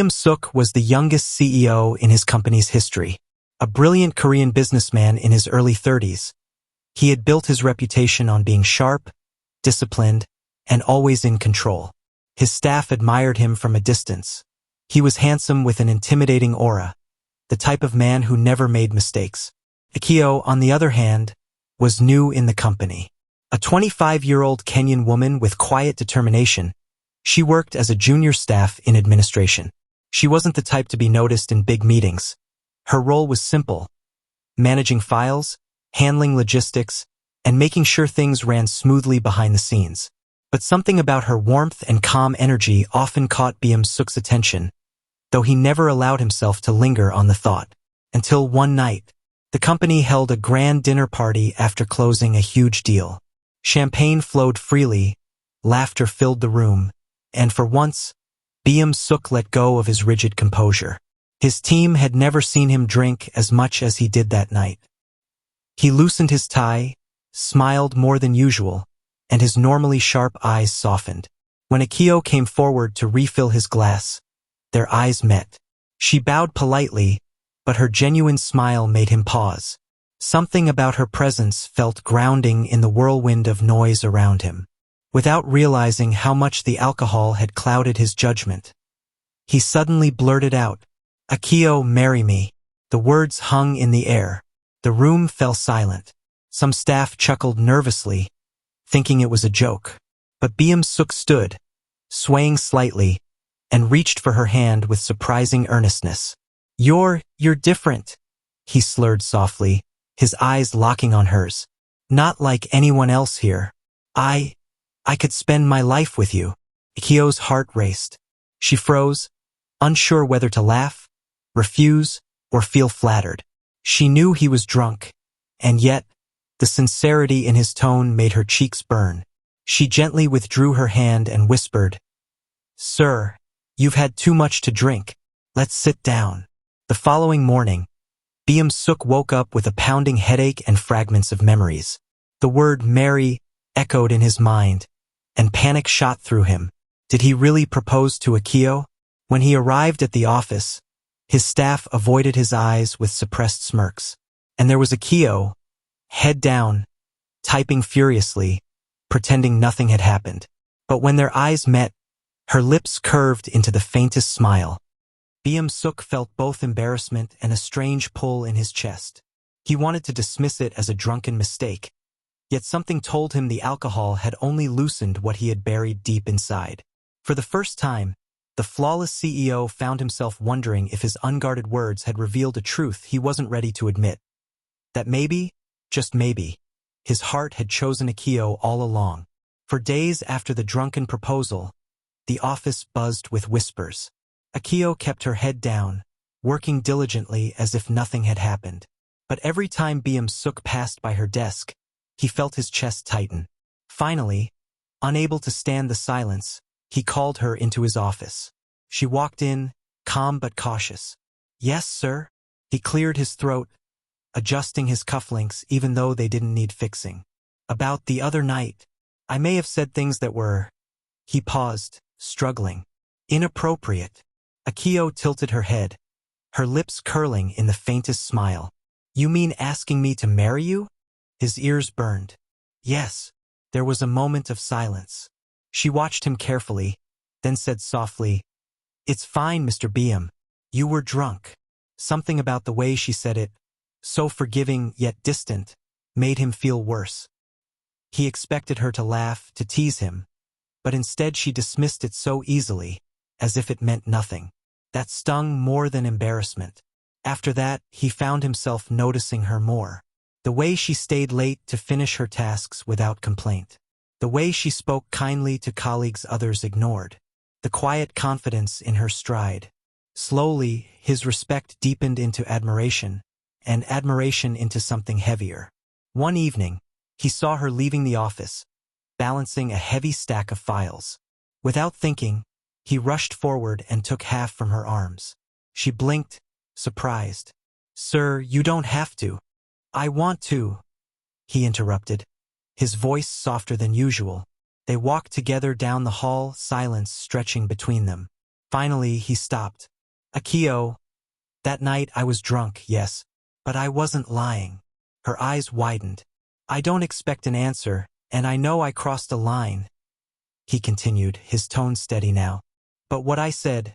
Suk was the youngest CEO in his company's history, a brilliant Korean businessman in his early 30s. He had built his reputation on being sharp, disciplined, and always in control. His staff admired him from a distance. He was handsome with an intimidating aura, the type of man who never made mistakes. Akio, on the other hand, was new in the company. A 25-year-old Kenyan woman with quiet determination, she worked as a junior staff in administration. She wasn't the type to be noticed in big meetings. Her role was simple: managing files, handling logistics, and making sure things ran smoothly behind the scenes. But something about her warmth and calm energy often caught Suk's attention, though he never allowed himself to linger on the thought. Until one night, the company held a grand dinner party after closing a huge deal. Champagne flowed freely, laughter filled the room, and for once, Suk let go of his rigid composure. His team had never seen him drink as much as he did that night. He loosened his tie, smiled more than usual, and his normally sharp eyes softened. When Akio came forward to refill his glass, their eyes met. She bowed politely, but her genuine smile made him pause. Something about her presence felt grounding in the whirlwind of noise around him. Without realizing how much the alcohol had clouded his judgment, he suddenly blurted out, "Akio, marry me." The words hung in the air. The room fell silent. Some staff chuckled nervously, thinking it was a joke. But Suk stood, swaying slightly, and reached for her hand with surprising earnestness. You're different," he slurred softly, his eyes locking on hers. "Not like anyone else here. I could spend my life with you." Akio's heart raced. She froze, unsure whether to laugh, refuse, or feel flattered. She knew he was drunk, and yet, the sincerity in his tone made her cheeks burn. She gently withdrew her hand and whispered, "Sir, you've had too much to drink. Let's sit down." The following morning, Suk woke up with a pounding headache and fragments of memories. The word marry echoed in his mind, and panic shot through him. Did he really propose to Akio? When he arrived at the office, his staff avoided his eyes with suppressed smirks. And there was Akio, head down, typing furiously, pretending nothing had happened. But when their eyes met, her lips curved into the faintest smile. Suk felt both embarrassment and a strange pull in his chest. He wanted to dismiss it as a drunken mistake, yet something told him the alcohol had only loosened what he had buried deep inside. For the first time, the flawless CEO found himself wondering if his unguarded words had revealed a truth he wasn't ready to admit. That maybe, just maybe, his heart had chosen Akio all along. For days after the drunken proposal, the office buzzed with whispers. Akio kept her head down, working diligently as if nothing had happened. But every time Suk passed by her desk, he felt his chest tighten. Finally, unable to stand the silence, he called her into his office. She walked in, calm but cautious. "Yes, sir?" He cleared his throat, adjusting his cufflinks even though they didn't need fixing. "About the other night, I may have said things that were..." He paused, struggling. "Inappropriate." Akio tilted her head, her lips curling in the faintest smile. "You mean asking me to marry you?" His ears burned. "Yes." There was a moment of silence. She watched him carefully, then said softly, "It's fine, Mr. You were drunk." Something about the way she said it, so forgiving yet distant, made him feel worse. He expected her to laugh, to tease him, but instead she dismissed it so easily, as if it meant nothing. That stung more than embarrassment. After that, he found himself noticing her more. The way she stayed late to finish her tasks without complaint. The way she spoke kindly to colleagues others ignored. The quiet confidence in her stride. Slowly, his respect deepened into admiration, and admiration into something heavier. One evening, he saw her leaving the office, balancing a heavy stack of files. Without thinking, he rushed forward and took half from her arms. She blinked, surprised. "Sir, you don't have to." "I want to," he interrupted, his voice softer than usual. They walked together down the hall, silence stretching between them. Finally, he stopped. Akio, that night I was drunk, yes, but I wasn't lying. Her eyes widened. I don't expect an answer, and I know I crossed a line, he continued, his tone steady now. But what I said,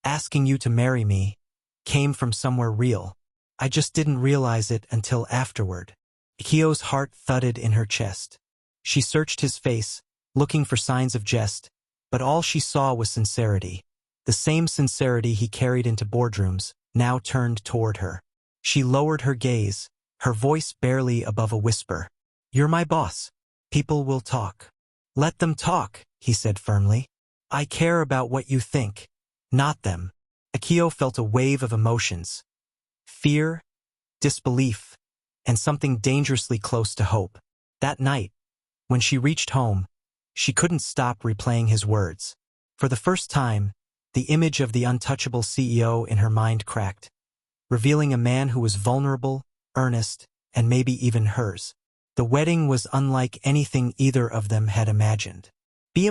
asking you to marry me, came from somewhere real. I just didn't realize it until afterward. Akio's heart thudded in her chest. She searched his face, looking for signs of jest, but all she saw was sincerity. The same sincerity he carried into boardrooms, now turned toward her. She lowered her gaze, her voice barely above a whisper. You're my boss. People will talk. Let them talk, he said firmly. I care about what you think, not them. Akio felt a wave of emotions. Fear, disbelief, and something dangerously close to hope. That night, when she reached home, she couldn't stop replaying his words. For the first time, the image of the untouchable CEO in her mind cracked, revealing a man who was vulnerable, earnest, and maybe even hers. The wedding was unlike anything either of them had imagined.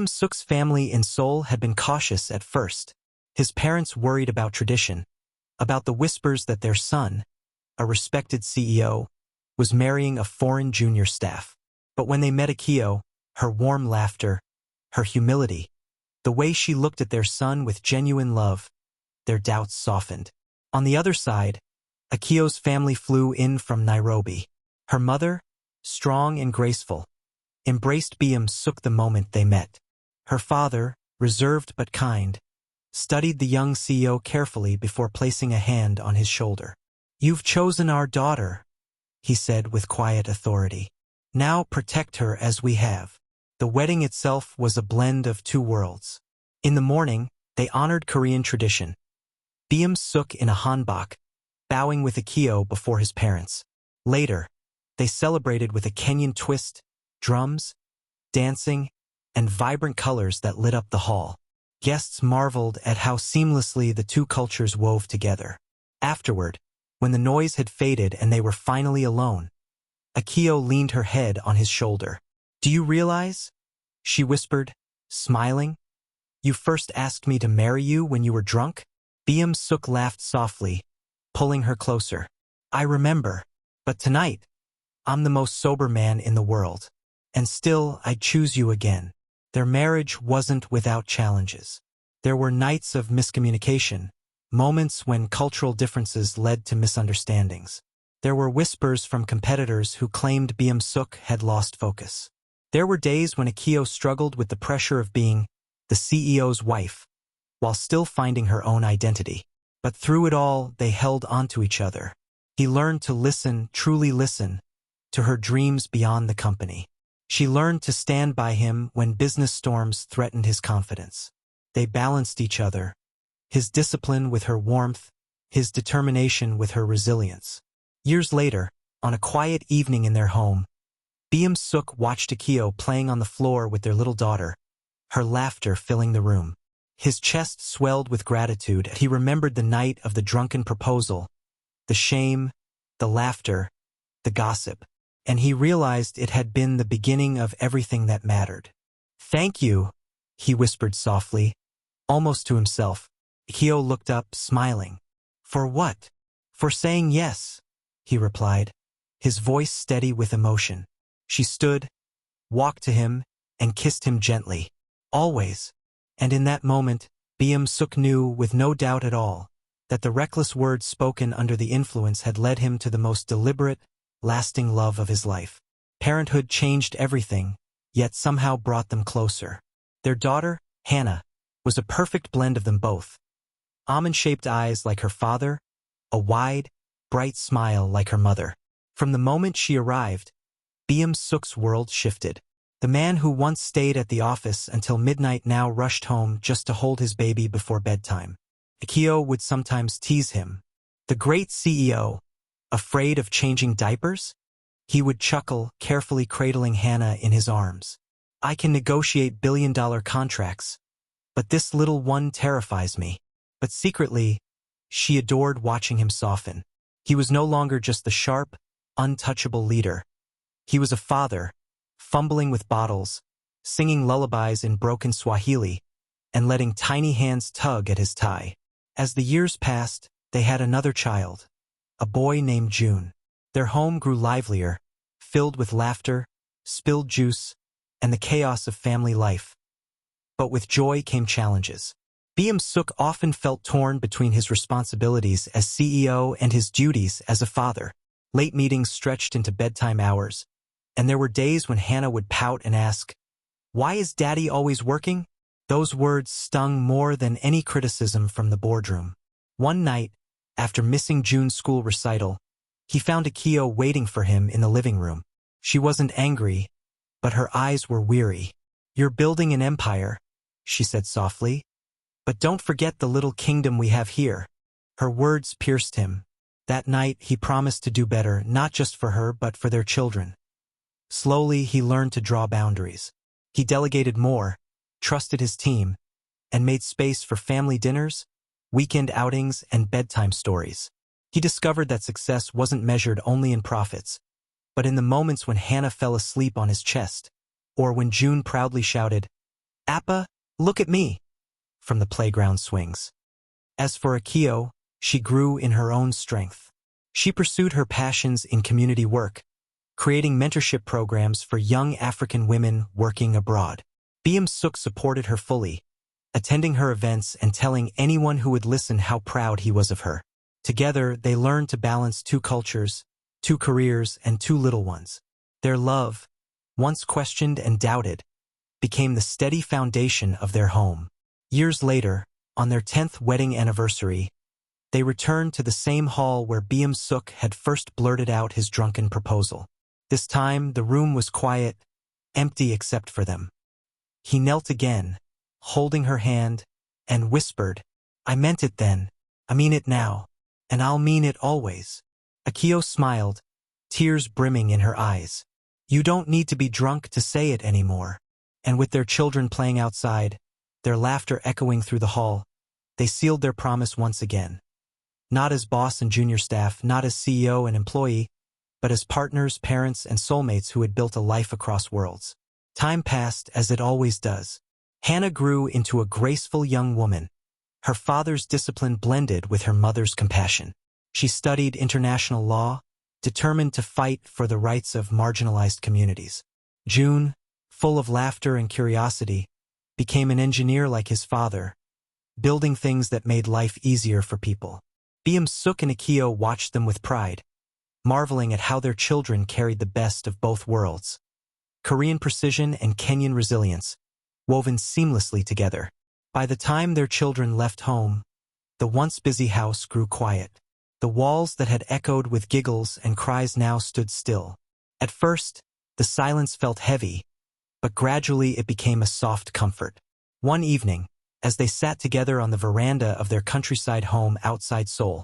Suk's family in Seoul had been cautious at first. His parents worried about tradition, about the whispers that their son, a respected CEO, was marrying a foreign junior staff. But when they met Akio, her warm laughter, her humility, the way she looked at their son with genuine love, their doubts softened. On the other side, Akio's family flew in from Nairobi. Her mother, strong and graceful, embraced Suk the moment they met. Her father, reserved but kind, studied the young CEO carefully before placing a hand on his shoulder. You've chosen our daughter, he said with quiet authority. Now protect her as we have. The wedding itself was a blend of two worlds. In the morning, they honored Korean tradition. Suk in a hanbok, bowing with Akio before his parents. Later, they celebrated with a Kenyan twist, drums, dancing, and vibrant colors that lit up the hall. Guests marveled at how seamlessly the two cultures wove together. Afterward, when the noise had faded and they were finally alone, Akio leaned her head on his shoulder. Do you realize? She whispered, smiling. You first asked me to marry you when you were drunk? Suk laughed softly, pulling her closer. I remember. But tonight, I'm the most sober man in the world. And still, I'd choose you again. Their marriage wasn't without challenges. There were nights of miscommunication, moments when cultural differences led to misunderstandings. There were whispers from competitors who claimed Suk had lost focus. There were days when Akio struggled with the pressure of being the CEO's wife, while still finding her own identity. But through it all, they held onto each other. He learned to listen, truly listen, to her dreams beyond the company. She learned to stand by him when business storms threatened his confidence. They balanced each other, his discipline with her warmth, his determination with her resilience. Years later, on a quiet evening in their home, Suk watched Akio playing on the floor with their little daughter, her laughter filling the room. His chest swelled with gratitude as he remembered the night of the drunken proposal, the shame, the laughter, the gossip, and he realized it had been the beginning of everything that mattered. Thank you, he whispered softly, almost to himself. Akio looked up, smiling. For what? For saying yes, he replied, his voice steady with emotion. She stood, walked to him, and kissed him gently. Always. And in that moment, Suk knew, with no doubt at all, that the reckless words spoken under the influence had led him to the most deliberate, lasting love of his life. Parenthood changed everything, yet somehow brought them closer. Their daughter, Hannah, was a perfect blend of them both. Almond-shaped eyes like her father, a wide, bright smile like her mother. From the moment she arrived, Suk's world shifted. The man who once stayed at the office until midnight now rushed home just to hold his baby before bedtime. Akio would sometimes tease him. The great CEO, afraid of changing diapers? He would chuckle, carefully cradling Hannah in his arms. I can negotiate billion-dollar contracts, but this little one terrifies me. But secretly, she adored watching him soften. He was no longer just the sharp, untouchable leader. He was a father, fumbling with bottles, singing lullabies in broken Swahili, and letting tiny hands tug at his tie. As the years passed, they had another child, a boy named June. Their home grew livelier, filled with laughter, spilled juice, and the chaos of family life. But with joy came challenges. Suk often felt torn between his responsibilities as CEO and his duties as a father. Late meetings stretched into bedtime hours, and there were days when Hannah would pout and ask, "Why is Daddy always working?" Those words stung more than any criticism from the boardroom. One night, after missing June's school recital, he found Akio waiting for him in the living room. She wasn't angry, but her eyes were weary. "You're building an empire," she said softly, "but don't forget the little kingdom we have here." Her words pierced him. That night, he promised to do better, not just for her, but for their children. Slowly, he learned to draw boundaries. He delegated more, trusted his team, and made space for family dinners, weekend outings, and bedtime stories. He discovered that success wasn't measured only in profits, but in the moments when Hannah fell asleep on his chest, or when June proudly shouted, "Appa, look at me," from the playground swings. As for Akio, she grew in her own strength. She pursued her passions in community work, creating mentorship programs for young African women working abroad. Suk supported her fully, attending her events and telling anyone who would listen how proud he was of her. Together, they learned to balance two cultures, two careers, and two little ones. Their love, once questioned and doubted, became the steady foundation of their home. Years later, on their 10th wedding anniversary, they returned to the same hall where Suk had first blurted out his drunken proposal. This time, the room was quiet, empty except for them. He knelt again, holding her hand, and whispered, "I meant it then, I mean it now, and I'll mean it always." Akio smiled, tears brimming in her eyes. "You don't need to be drunk to say it anymore." And with their children playing outside, their laughter echoing through the hall, they sealed their promise once again. Not as boss and junior staff, not as CEO and employee, but as partners, parents, and soulmates who had built a life across worlds. Time passed as it always does. Hannah grew into a graceful young woman. Her father's discipline blended with her mother's compassion. She studied international law, determined to fight for the rights of marginalized communities. June, full of laughter and curiosity, became an engineer like his father, building things that made life easier for people. Suk and Akio watched them with pride, marveling at how their children carried the best of both worlds. Korean precision and Kenyan resilience, woven seamlessly together. By the time their children left home, the once busy house grew quiet. The walls that had echoed with giggles and cries now stood still. At first, the silence felt heavy, but gradually it became a soft comfort. One evening, as they sat together on the veranda of their countryside home outside Seoul,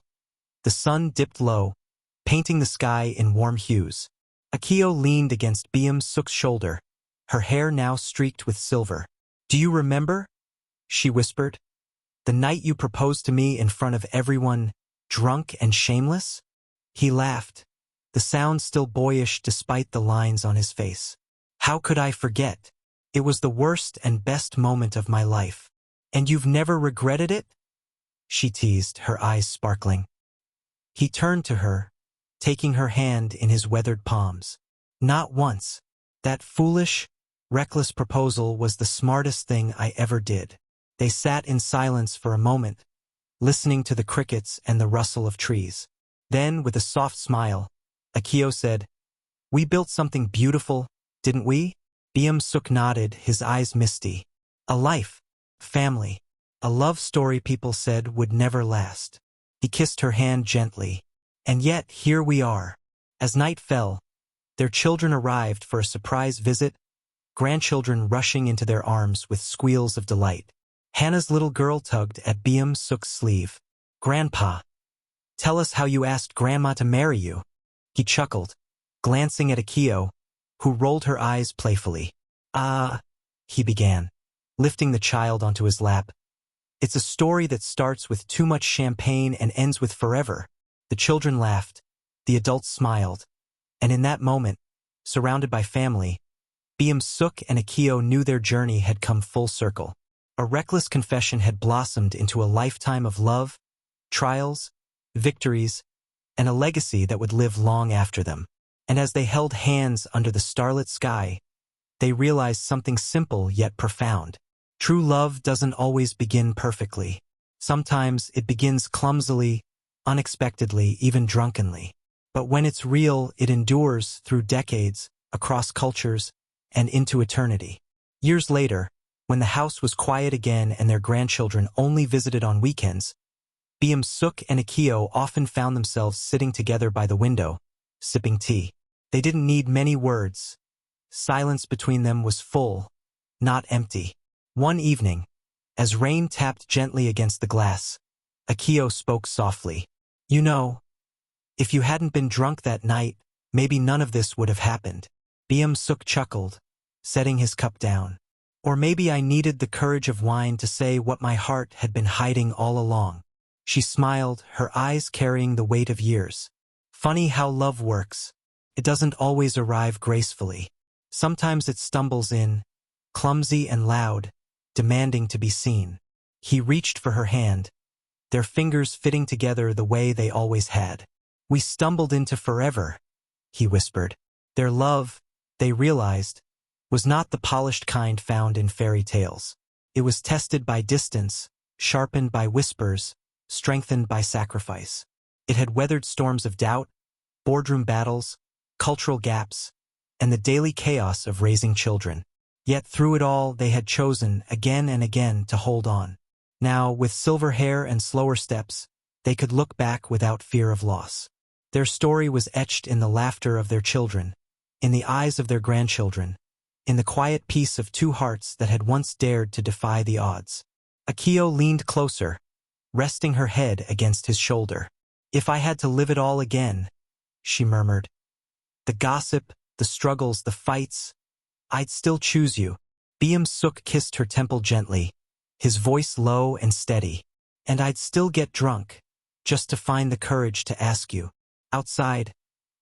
the sun dipped low, painting the sky in warm hues. Akio leaned against Suk's shoulder, her hair now streaked with silver. "Do you remember?" she whispered. "The night you proposed to me in front of everyone, drunk and shameless?" He laughed, the sound still boyish despite the lines on his face. "How could I forget? It was the worst and best moment of my life. And you've never regretted it?" she teased, her eyes sparkling. He turned to her, taking her hand in his weathered palms. "Not once. That foolish, reckless proposal was the smartest thing I ever did." They sat in silence for a moment, listening to the crickets and the rustle of trees. Then, with a soft smile, Akio said, "We built something beautiful, didn't we?" Suk nodded, his eyes misty. "A life, family, a love story people said would never last." He kissed her hand gently. "And yet, here we are." As night fell, their children arrived for a surprise visit, grandchildren rushing into their arms with squeals of delight. Hannah's little girl tugged at Suk's sleeve. "Grandpa, tell us how you asked Grandma to marry you." He chuckled, glancing at Akio, who rolled her eyes playfully. He began, lifting the child onto his lap. "It's a story that starts with too much champagne and ends with forever." The children laughed, the adults smiled, and in that moment, surrounded by family, Suk and Akio knew their journey had come full circle. A reckless confession had blossomed into a lifetime of love, trials, victories, and a legacy that would live long after them. And as they held hands under the starlit sky, they realized something simple yet profound. True love doesn't always begin perfectly. Sometimes it begins clumsily, unexpectedly, even drunkenly. But when it's real, it endures through decades, across cultures, and into eternity. Years later, when the house was quiet again and their grandchildren only visited on weekends, Suk and Akio often found themselves sitting together by the window, sipping tea. They didn't need many words. Silence between them was full, not empty. One evening, as rain tapped gently against the glass, Akio spoke softly. You know, if you hadn't been drunk that night, maybe none of this would have happened. Suk chuckled, setting his cup down. Or maybe I needed the courage of wine to say what my heart had been hiding all along. She smiled, her eyes carrying the weight of years. Funny how love works. It doesn't always arrive gracefully. Sometimes it stumbles in, clumsy and loud, demanding to be seen. He reached for her hand, their fingers fitting together the way they always had. We stumbled into forever, he whispered. Their love, they realized, was not the polished kind found in fairy tales. It was tested by distance, sharpened by whispers, strengthened by sacrifice. It had weathered storms of doubt, boardroom battles, cultural gaps, and the daily chaos of raising children. Yet through it all, they had chosen, again and again, to hold on. Now, with silver hair and slower steps, they could look back without fear of loss. Their story was etched in the laughter of their children, in the eyes of their grandchildren, in the quiet peace of two hearts that had once dared to defy the odds. Akio leaned closer, resting her head against his shoulder. If I had to live it all again, she murmured. The gossip, the struggles, the fights, I'd still choose you. Suk kissed her temple gently, his voice low and steady. And I'd still get drunk, just to find the courage to ask you. Outside,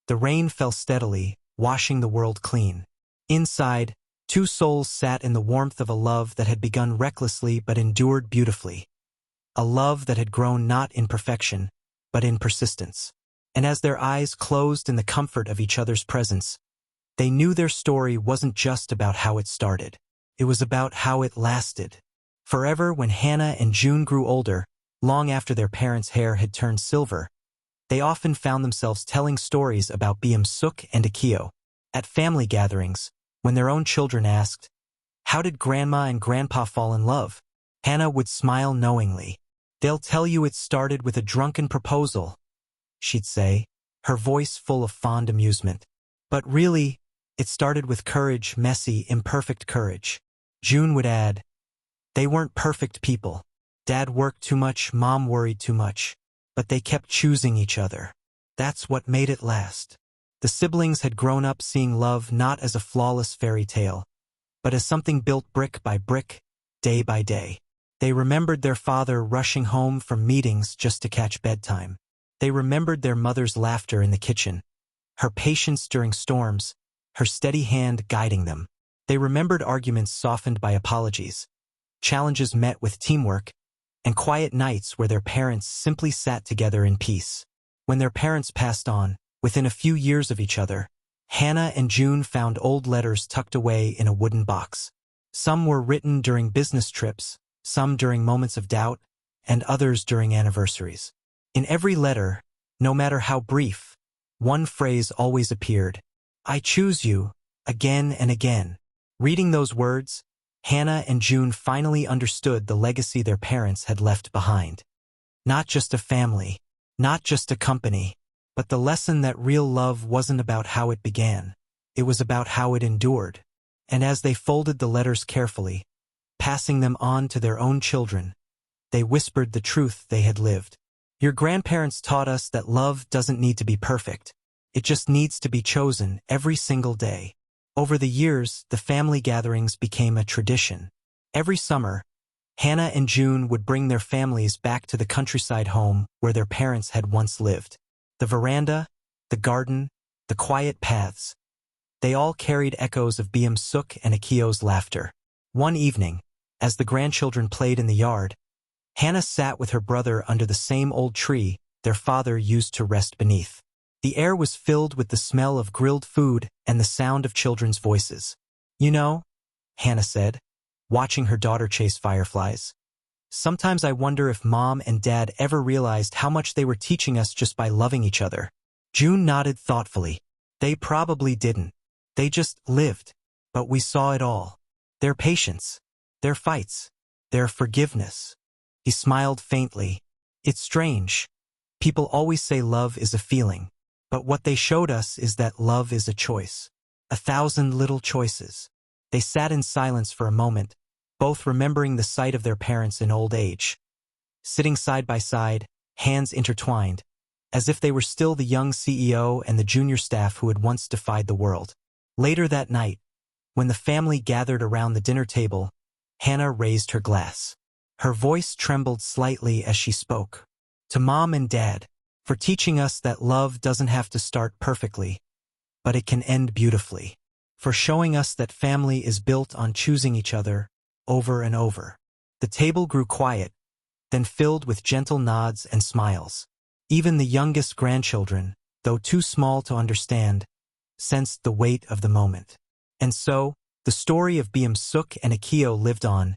the rain fell steadily, washing the world clean. Inside, two souls sat in the warmth of a love that had begun recklessly but endured beautifully. A love that had grown not in perfection, but in persistence. And as their eyes closed in the comfort of each other's presence, they knew their story wasn't just about how it started. It was about how it lasted. Forever, when Hannah and June grew older, long after their parents' hair had turned silver, they often found themselves telling stories about Suk and Akio. At family gatherings, when their own children asked, "How did Grandma and Grandpa fall in love?" Hannah would smile knowingly. "They'll tell you it started with a drunken proposal," she'd say, her voice full of fond amusement. But really, it started with courage, messy, imperfect courage. June would add, "They weren't perfect people. Dad worked too much, Mom worried too much, but they kept choosing each other. That's what made it last." The siblings had grown up seeing love not as a flawless fairy tale, but as something built brick by brick, day by day. They remembered their father rushing home from meetings just to catch bedtime. They remembered their mother's laughter in the kitchen, her patience during storms, her steady hand guiding them. They remembered arguments softened by apologies, challenges met with teamwork, and quiet nights where their parents simply sat together in peace. When their parents passed on, within a few years of each other, Hannah and June found old letters tucked away in a wooden box. Some were written during business trips, some during moments of doubt, and others during anniversaries. In every letter, no matter how brief, one phrase always appeared: "I choose you," again and again. Reading those words, Hannah and June finally understood the legacy their parents had left behind. Not just a family, not just a company, but the lesson that real love wasn't about how it began. It was about how it endured. And as they folded the letters carefully, passing them on to their own children, they whispered the truth they had lived. Your grandparents taught us that love doesn't need to be perfect. It just needs to be chosen every single day. Over the years, the family gatherings became a tradition. Every summer, Hannah and June would bring their families back to the countryside home where their parents had once lived. The veranda, the garden, the quiet paths, they all carried echoes of Suk and Akio's laughter. One evening, As the grandchildren played in the yard, Hannah sat with her brother under the same old tree their father used to rest beneath. The air was filled with the smell of grilled food and the sound of children's voices. "You know," Hannah said, watching her daughter chase fireflies, "sometimes I wonder if Mom and Dad ever realized how much they were teaching us just by loving each other." June nodded thoughtfully. "They probably didn't. They just lived. But we saw it all. Their patience, their fights, their forgiveness." He smiled faintly. "It's strange. People always say love is a feeling. But what they showed us is that love is a choice. 1,000 little choices." They sat in silence for a moment, both remembering the sight of their parents in old age. Sitting side by side, hands intertwined, as if they were still the young CEO and the junior staff who had once defied the world. Later that night, when the family gathered around the dinner table, Hannah raised her glass. Her voice trembled slightly as she spoke. "To Mom and Dad, for teaching us that love doesn't have to start perfectly, but it can end beautifully. For showing us that family is built on choosing each other over and over." The table grew quiet, then filled with gentle nods and smiles. Even the youngest grandchildren, though too small to understand, sensed the weight of the moment. And so, the story of Suk and Akio lived on,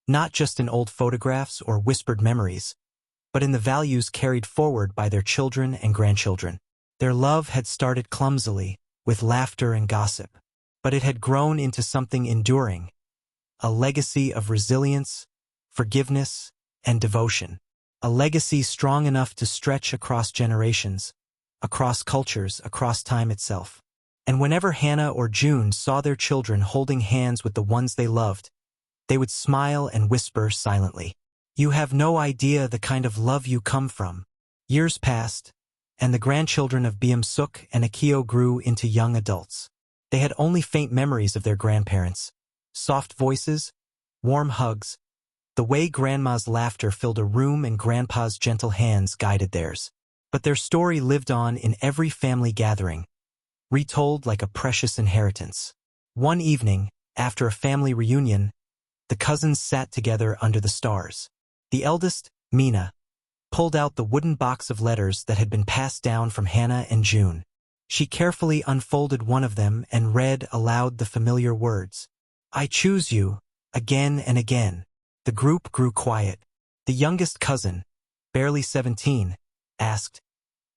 not just in old photographs or whispered memories, but in the values carried forward by their children and grandchildren. Their love had started clumsily, with laughter and gossip, but it had grown into something enduring, a legacy of resilience, forgiveness, and devotion. A legacy strong enough to stretch across generations, across cultures, across time itself. And whenever Hannah or June saw their children holding hands with the ones they loved, they would smile and whisper silently, "You have no idea the kind of love you come from." Years passed, and the grandchildren of Suk and Akio grew into young adults. They had only faint memories of their grandparents. Soft voices, warm hugs, the way Grandma's laughter filled a room and Grandpa's gentle hands guided theirs. But their story lived on in every family gathering, retold like a precious inheritance. One evening, after a family reunion, the cousins sat together under the stars. The eldest, Mina, pulled out the wooden box of letters that had been passed down from Hannah and June. She carefully unfolded one of them and read aloud the familiar words, "I choose you," again and again. The group grew quiet. The youngest cousin, barely 17, asked,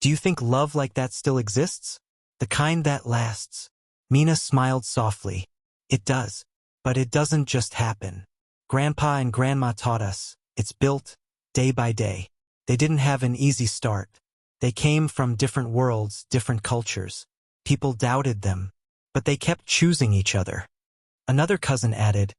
"Do you think love like that still exists? The kind that lasts?" Mina smiled softly. "It does. But it doesn't just happen. Grandpa and Grandma taught us, it's built, day by day. They didn't have an easy start. They came from different worlds, different cultures. People doubted them, but they kept choosing each other." Another cousin added,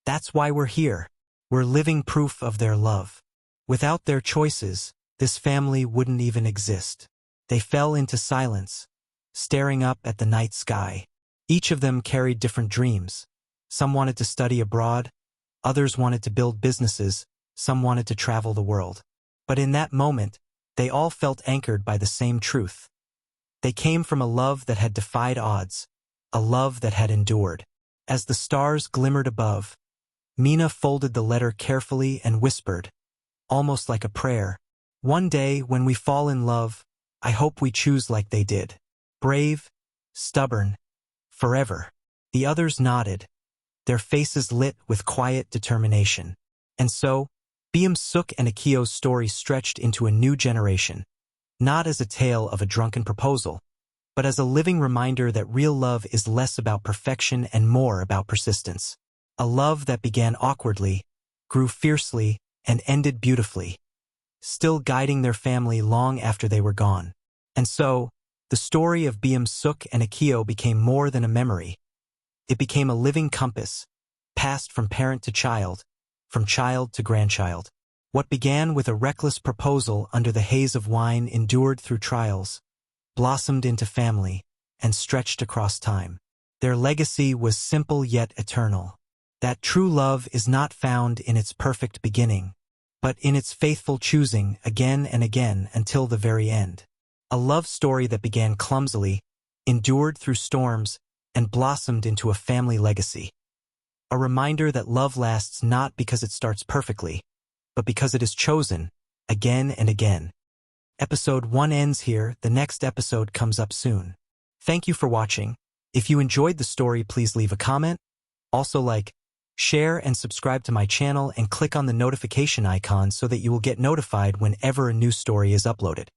"That's why we're here. We're living proof of their love. Without their choices, this family wouldn't even exist." They fell into silence, staring up at the night sky. Each of them carried different dreams. Some wanted to study abroad, others wanted to build businesses, some wanted to travel the world. But in that moment, they all felt anchored by the same truth. They came from a love that had defied odds, a love that had endured. As the stars glimmered above, Mina folded the letter carefully and whispered, almost like a prayer, "One day, when we fall in love, I hope we choose like they did. Brave, stubborn, forever." The others nodded, their faces lit with quiet determination. And so, Suk and Akio's story stretched into a new generation, not as a tale of a drunken proposal, but as a living reminder that real love is less about perfection and more about persistence. A love that began awkwardly, grew fiercely, and ended beautifully, still guiding their family long after they were gone. And so, the story of Suk and Akio became more than a memory. It became a living compass, passed from parent to child, from child to grandchild. What began with a reckless proposal under the haze of wine endured through trials, blossomed into family, and stretched across time. Their legacy was simple yet eternal. That true love is not found in its perfect beginning, but in its faithful choosing again and again until the very end. A love story that began clumsily, endured through storms, and blossomed into a family legacy. A reminder that love lasts not because it starts perfectly, but because it is chosen, again and again. Episode 1 ends here, the next episode comes up soon. Thank you for watching. If you enjoyed the story, please leave a comment. Also like, share and subscribe to my channel and click on the notification icon so that you will get notified whenever a new story is uploaded.